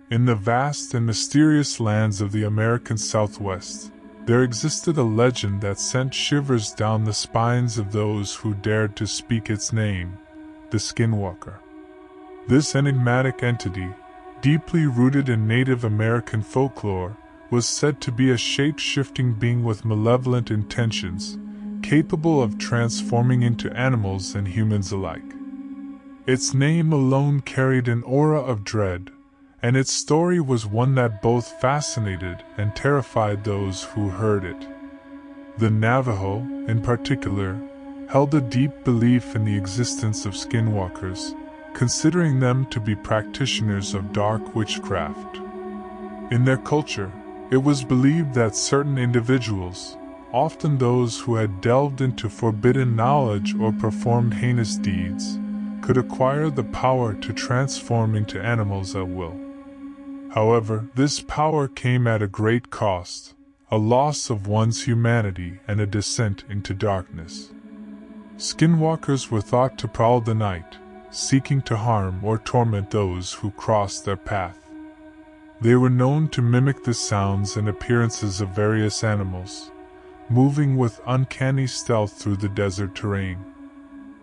In the vast and mysterious lands of the American Southwest, there existed a legend that sent shivers down the spines of those who dared to speak its name, the Skinwalker. This enigmatic entity, deeply rooted in Native American folklore, was said to be a shape-shifting being with malevolent intentions, capable of transforming into animals and humans alike. Its name alone carried an aura of dread, and its story was one that both fascinated and terrified those who heard it. The Navajo, in particular, held a deep belief in the existence of skinwalkers, considering them to be practitioners of dark witchcraft. In their culture, it was believed that certain individuals, often those who had delved into forbidden knowledge or performed heinous deeds, could acquire the power to transform into animals at will. However, this power came at a great cost, a loss of one's humanity and a descent into darkness. Skinwalkers were thought to prowl the night, seeking to harm or torment those who crossed their path. They were known to mimic the sounds and appearances of various animals, moving with uncanny stealth through the desert terrain.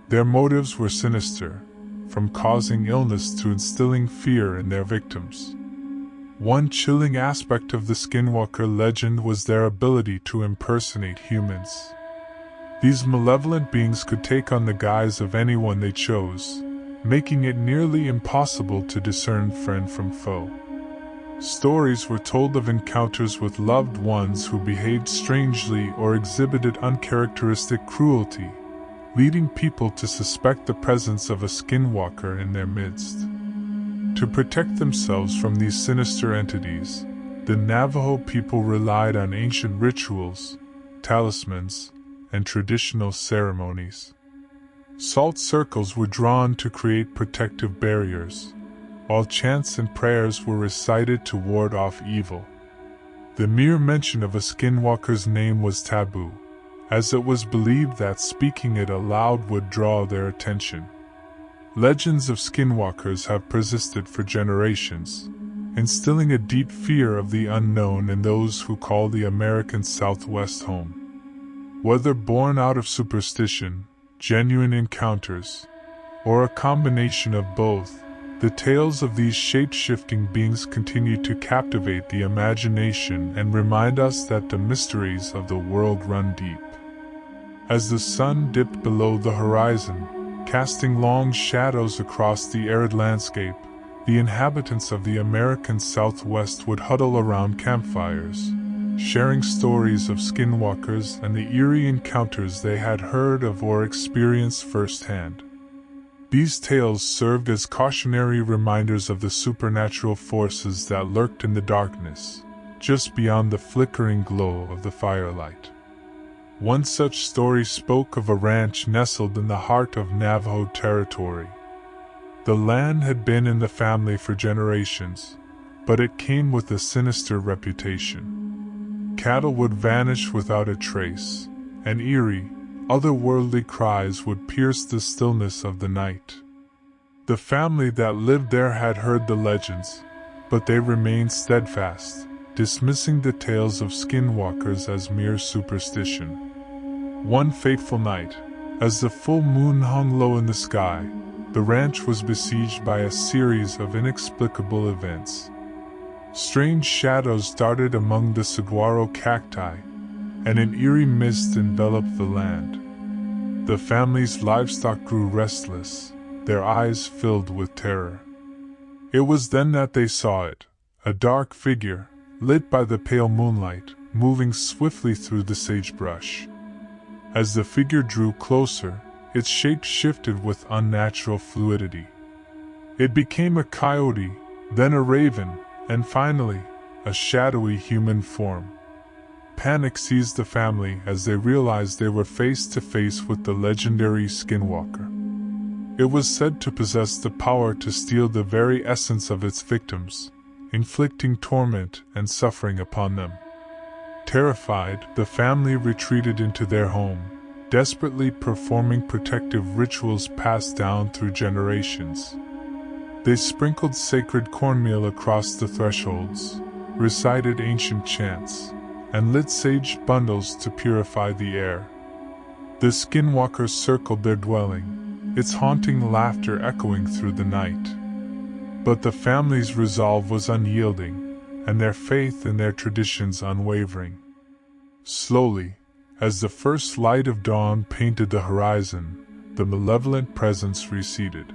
Their motives were sinister, from causing illness to instilling fear in their victims. One chilling aspect of the Skinwalker legend was their ability to impersonate humans. These malevolent beings could take on the guise of anyone they chose, making it nearly impossible to discern friend from foe. Stories were told of encounters with loved ones who behaved strangely or exhibited uncharacteristic cruelty, leading people to suspect the presence of a skinwalker in their midst. To protect themselves from these sinister entities, the Navajo people relied on ancient rituals, talismans, and traditional ceremonies. Salt circles were drawn to create protective barriers, while chants and prayers were recited to ward off evil. The mere mention of a skinwalker's name was taboo, as it was believed that speaking it aloud would draw their attention. Legends of skinwalkers have persisted for generations, instilling a deep fear of the unknown in those who call the American Southwest home. Whether born out of superstition, genuine encounters, or a combination of both, the tales of these shape-shifting beings continue to captivate the imagination and remind us that the mysteries of the world run deep. As the sun dipped below the horizon, casting long shadows across the arid landscape, the inhabitants of the American Southwest would huddle around campfires, sharing stories of skinwalkers and the eerie encounters they had heard of or experienced firsthand. These tales served as cautionary reminders of the supernatural forces that lurked in the darkness, just beyond the flickering glow of the firelight. One such story spoke of a ranch nestled in the heart of Navajo territory. The land had been in the family for generations, but it came with a sinister reputation. Cattle would vanish without a trace, and eerie, otherworldly cries would pierce the stillness of the night. The family that lived there had heard the legends, but they remained steadfast, dismissing the tales of skinwalkers as mere superstition. One fateful night, as the full moon hung low in the sky, the ranch was besieged by a series of inexplicable events. Strange shadows darted among the saguaro cacti, and an eerie mist enveloped the land. The family's livestock grew restless, their eyes filled with terror. It was then that they saw it, a dark figure, lit by the pale moonlight, moving swiftly through the sagebrush. As the figure drew closer, its shape shifted with unnatural fluidity. It became a coyote, then a raven, and finally, a shadowy human form. Panic seized the family as they realized they were face to face with the legendary Skinwalker. It was said to possess the power to steal the very essence of its victims, inflicting torment and suffering upon them. Terrified, the family retreated into their home, desperately performing protective rituals passed down through generations. They sprinkled sacred cornmeal across the thresholds, recited ancient chants, and lit sage bundles to purify the air. The Skinwalkers circled their dwelling, its haunting laughter echoing through the night. But the family's resolve was unyielding, and their faith in their traditions unwavering. Slowly, as the first light of dawn painted the horizon, the malevolent presence receded.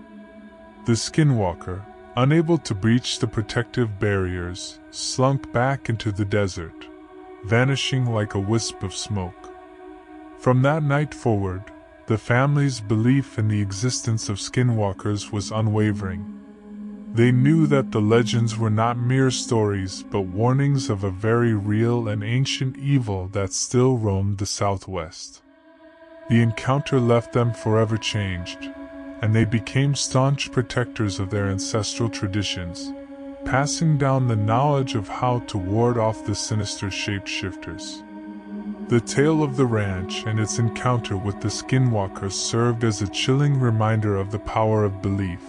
The Skinwalker, unable to breach the protective barriers, slunk back into the desert, vanishing like a wisp of smoke. From that night forward, the family's belief in the existence of Skinwalkers was unwavering. They knew that the legends were not mere stories but warnings of a very real and ancient evil that still roamed the Southwest. The encounter left them forever changed, and they became staunch protectors of their ancestral traditions, passing down the knowledge of how to ward off the sinister shapeshifters. The tale of the ranch and its encounter with the Skinwalkers served as a chilling reminder of the power of belief,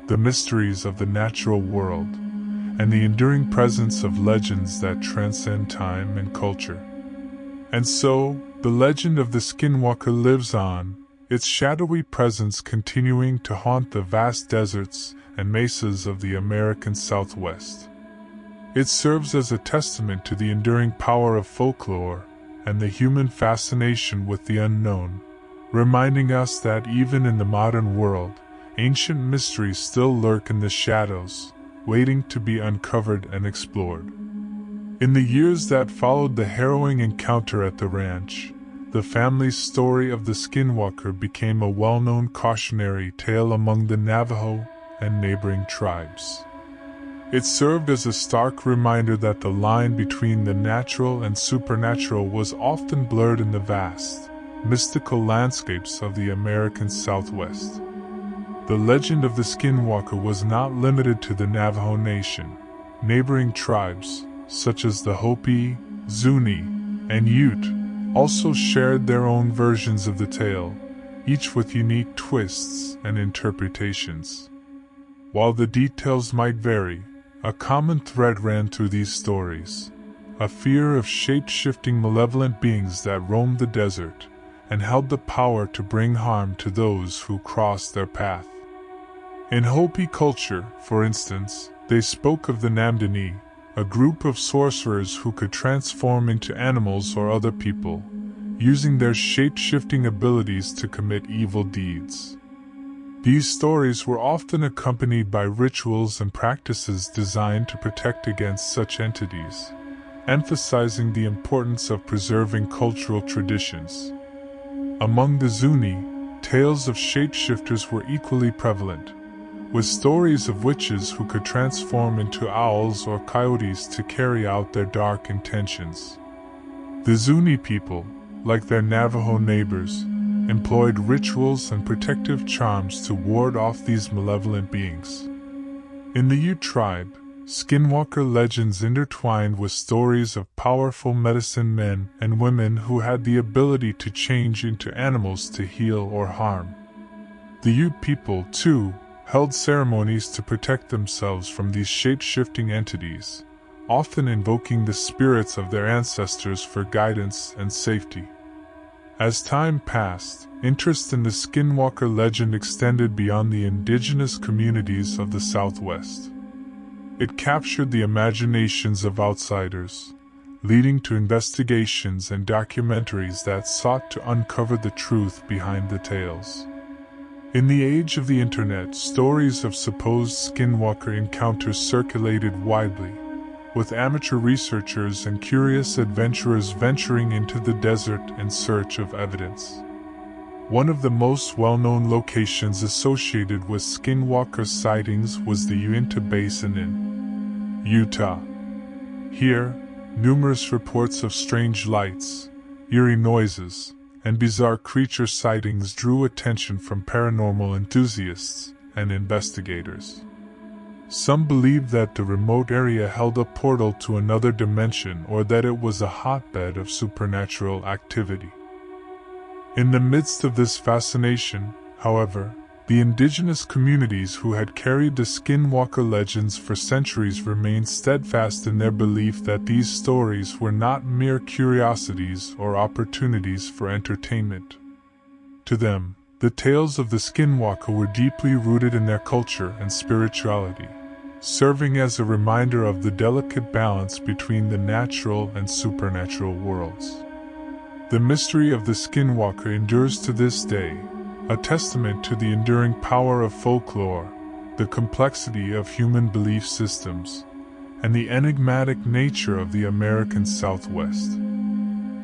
the mysteries of the natural world, and the enduring presence of legends that transcend time and culture. And so, the legend of the Skinwalker lives on, its shadowy presence continuing to haunt the vast deserts and mesas of the American Southwest. It serves as a testament to the enduring power of folklore and the human fascination with the unknown, reminding us that even in the modern world, ancient mysteries still lurk in the shadows, waiting to be uncovered and explored. In the years that followed the harrowing encounter at the ranch, the family's story of the Skinwalker became a well-known cautionary tale among the Navajo and neighboring tribes. It served as a stark reminder that the line between the natural and supernatural was often blurred in the vast, mystical landscapes of the American Southwest. The legend of the Skinwalker was not limited to the Navajo Nation. Neighboring tribes, such as the Hopi, Zuni, and Ute, also shared their own versions of the tale, each with unique twists and interpretations. While the details might vary, a common thread ran through these stories: a fear of shape-shifting malevolent beings that roamed the desert and held the power to bring harm to those who crossed their path. In Hopi culture, for instance, they spoke of the Namdani, a group of sorcerers who could transform into animals or other people, using their shape-shifting abilities to commit evil deeds. These stories were often accompanied by rituals and practices designed to protect against such entities, emphasizing the importance of preserving cultural traditions. Among the Zuni, tales of shapeshifters were equally prevalent, with stories of witches who could transform into owls or coyotes to carry out their dark intentions. The Zuni people, like their Navajo neighbors, employed rituals and protective charms to ward off these malevolent beings. In the Ute tribe, Skinwalker legends intertwined with stories of powerful medicine men and women who had the ability to change into animals to heal or harm. The Ute people, too, held ceremonies to protect themselves from these shape-shifting entities, often invoking the spirits of their ancestors for guidance and safety. As time passed, interest in the Skinwalker legend extended beyond the indigenous communities of the Southwest. It captured the imaginations of outsiders, leading to investigations and documentaries that sought to uncover the truth behind the tales. In the age of the internet, stories of supposed Skinwalker encounters circulated widely, with amateur researchers and curious adventurers venturing into the desert in search of evidence. One of the most well-known locations associated with Skinwalker sightings was the Uinta Basin in Utah. Here, numerous reports of strange lights, eerie noises, and bizarre creature sightings drew attention from paranormal enthusiasts and investigators. Some believed that the remote area held a portal to another dimension or that it was a hotbed of supernatural activity. In the midst of this fascination, however, The indigenous communities who had carried the Skinwalker legends for centuries remained steadfast in their belief that these stories were not mere curiosities or opportunities for entertainment. To them, the tales of the Skinwalker were deeply rooted in their culture and spirituality, serving as a reminder of the delicate balance between the natural and supernatural worlds. The mystery of the Skinwalker endures to this day, a testament to the enduring power of folklore, the complexity of human belief systems, and the enigmatic nature of the American Southwest.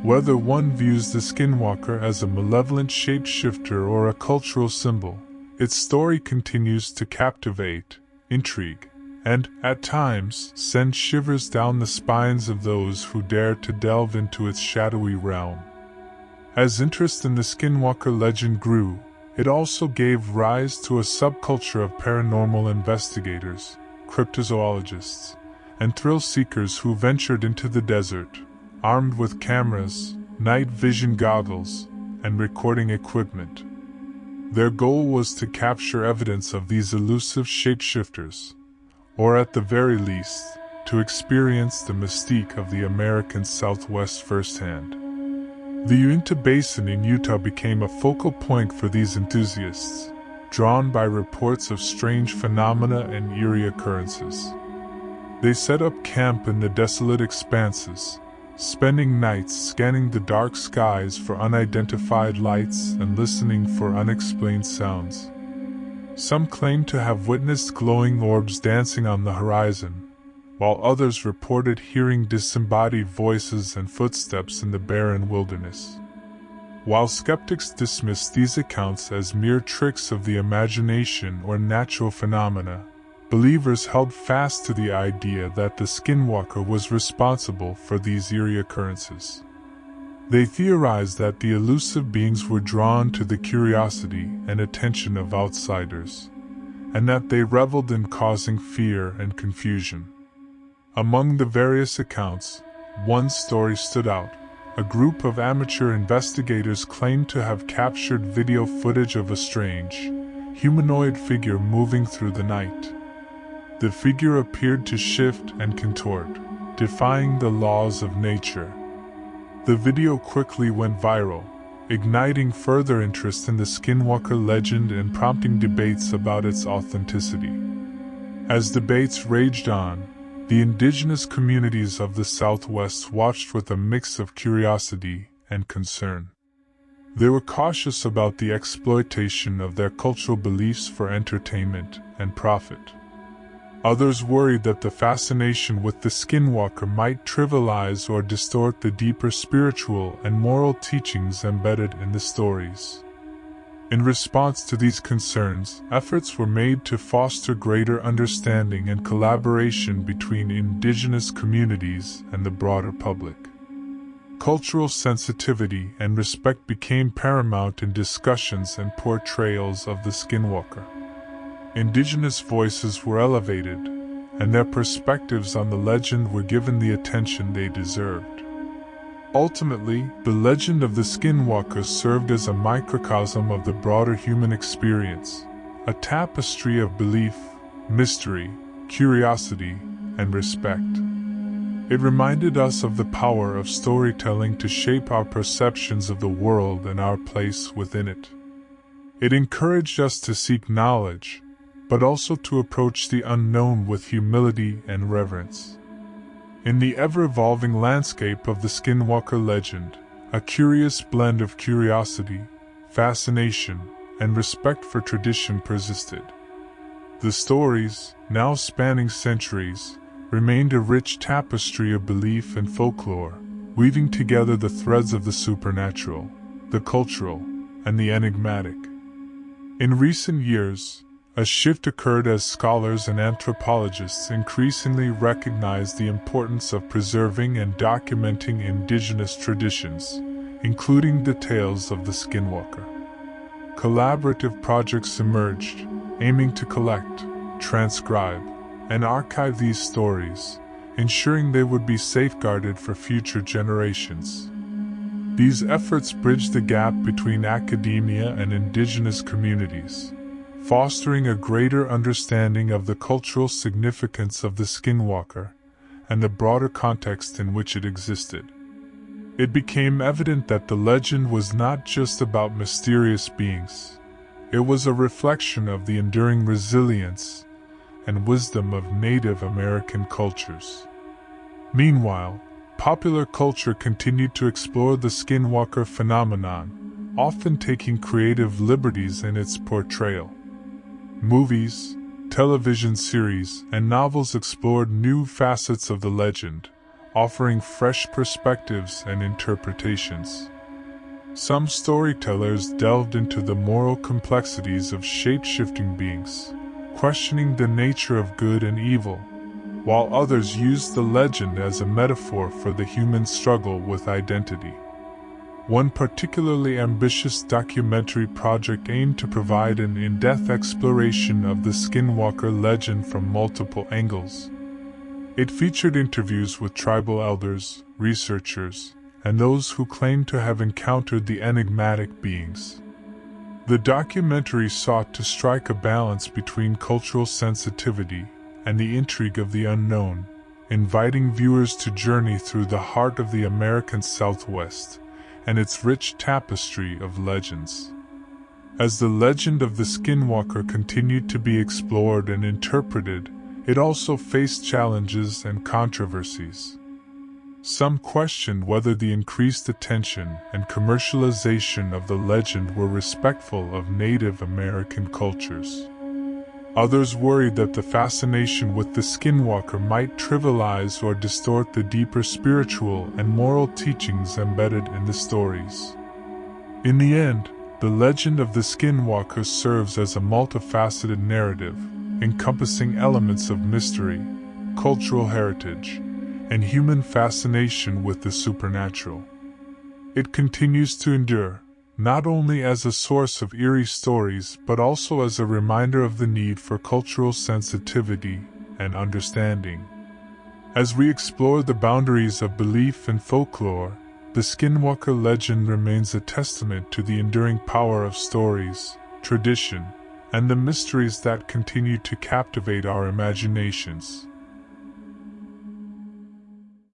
Whether one views the Skinwalker as a malevolent shapeshifter or a cultural symbol, its story continues to captivate, intrigue, and, at times, send shivers down the spines of those who dare to delve into its shadowy realm. As interest in the Skinwalker legend grew, it also gave rise to a subculture of paranormal investigators, cryptozoologists, and thrill-seekers who ventured into the desert, armed with cameras, night vision goggles, and recording equipment. Their goal was to capture evidence of these elusive shapeshifters, or at the very least, to experience the mystique of the American Southwest firsthand. The Uinta Basin in Utah became a focal point for these enthusiasts, drawn by reports of strange phenomena and eerie occurrences. They set up camp in the desolate expanses, spending nights scanning the dark skies for unidentified lights and listening for unexplained sounds. Some claimed to have witnessed glowing orbs dancing on the horizon, while others reported hearing disembodied voices and footsteps in the barren wilderness. While skeptics dismissed these accounts as mere tricks of the imagination or natural phenomena, believers held fast to the idea that the Skinwalker was responsible for these eerie occurrences. They theorized that the elusive beings were drawn to the curiosity and attention of outsiders, and that they reveled in causing fear and confusion. Among the various accounts, one story stood out. A group of amateur investigators claimed to have captured video footage of a strange, humanoid figure moving through the night. The figure appeared to shift and contort, defying the laws of nature. The video quickly went viral, igniting further interest in the Skinwalker legend and prompting debates about its authenticity. As debates raged on, the indigenous communities of the Southwest watched with a mix of curiosity and concern. They were cautious about the exploitation of their cultural beliefs for entertainment and profit. Others worried that the fascination with the Skinwalker might trivialize or distort the deeper spiritual and moral teachings embedded in the stories. In response to these concerns, efforts were made to foster greater understanding and collaboration between indigenous communities and the broader public. Cultural sensitivity and respect became paramount in discussions and portrayals of the Skinwalker. Indigenous voices were elevated, and their perspectives on the legend were given the attention they deserved. Ultimately, the legend of the Skinwalkers served as a microcosm of the broader human experience, a tapestry of belief, mystery, curiosity, and respect. It reminded us of the power of storytelling to shape our perceptions of the world and our place within it. It encouraged us to seek knowledge, but also to approach the unknown with humility and reverence. In the ever-evolving landscape of the Skinwalker legend, a curious blend of curiosity, fascination, and respect for tradition persisted. The stories, now spanning centuries, remained a rich tapestry of belief and folklore, weaving together the threads of the supernatural, the cultural, and the enigmatic. In recent years, a shift occurred as scholars and anthropologists increasingly recognized the importance of preserving and documenting indigenous traditions, including the tales of the Skinwalker. Collaborative projects emerged, aiming to collect, transcribe, and archive these stories, ensuring they would be safeguarded for future generations. These efforts bridge the gap between academia and indigenous communities, fostering a greater understanding of the cultural significance of the Skinwalker and the broader context in which it existed. It became evident that the legend was not just about mysterious beings. It was a reflection of the enduring resilience and wisdom of Native American cultures. Meanwhile, popular culture continued to explore the Skinwalker phenomenon, often taking creative liberties in its portrayal. Movies, television series, and novels explored new facets of the legend, offering fresh perspectives and interpretations. Some storytellers delved into the moral complexities of shape-shifting beings, questioning the nature of good and evil, while others used the legend as a metaphor for the human struggle with identity. One particularly ambitious documentary project aimed to provide an in-depth exploration of the Skinwalker legend from multiple angles. It featured interviews with tribal elders, researchers, and those who claimed to have encountered the enigmatic beings. The documentary sought to strike a balance between cultural sensitivity and the intrigue of the unknown, inviting viewers to journey through the heart of the American Southwest and its rich tapestry of legends. As the legend of the Skinwalker continued to be explored and interpreted, it also faced challenges and controversies. Some questioned whether the increased attention and commercialization of the legend were respectful of Native American cultures. Others worried that the fascination with the Skinwalker might trivialize or distort the deeper spiritual and moral teachings embedded in the stories. In the end, the legend of the Skinwalker serves as a multifaceted narrative, encompassing elements of mystery, cultural heritage, and human fascination with the supernatural. It continues to endure, not only as a source of eerie stories but also as a reminder of the need for cultural sensitivity and understanding. As we explore the boundaries of belief and folklore, the Skinwalker legend remains a testament to the enduring power of stories, tradition, and the mysteries that continue to captivate our imaginations.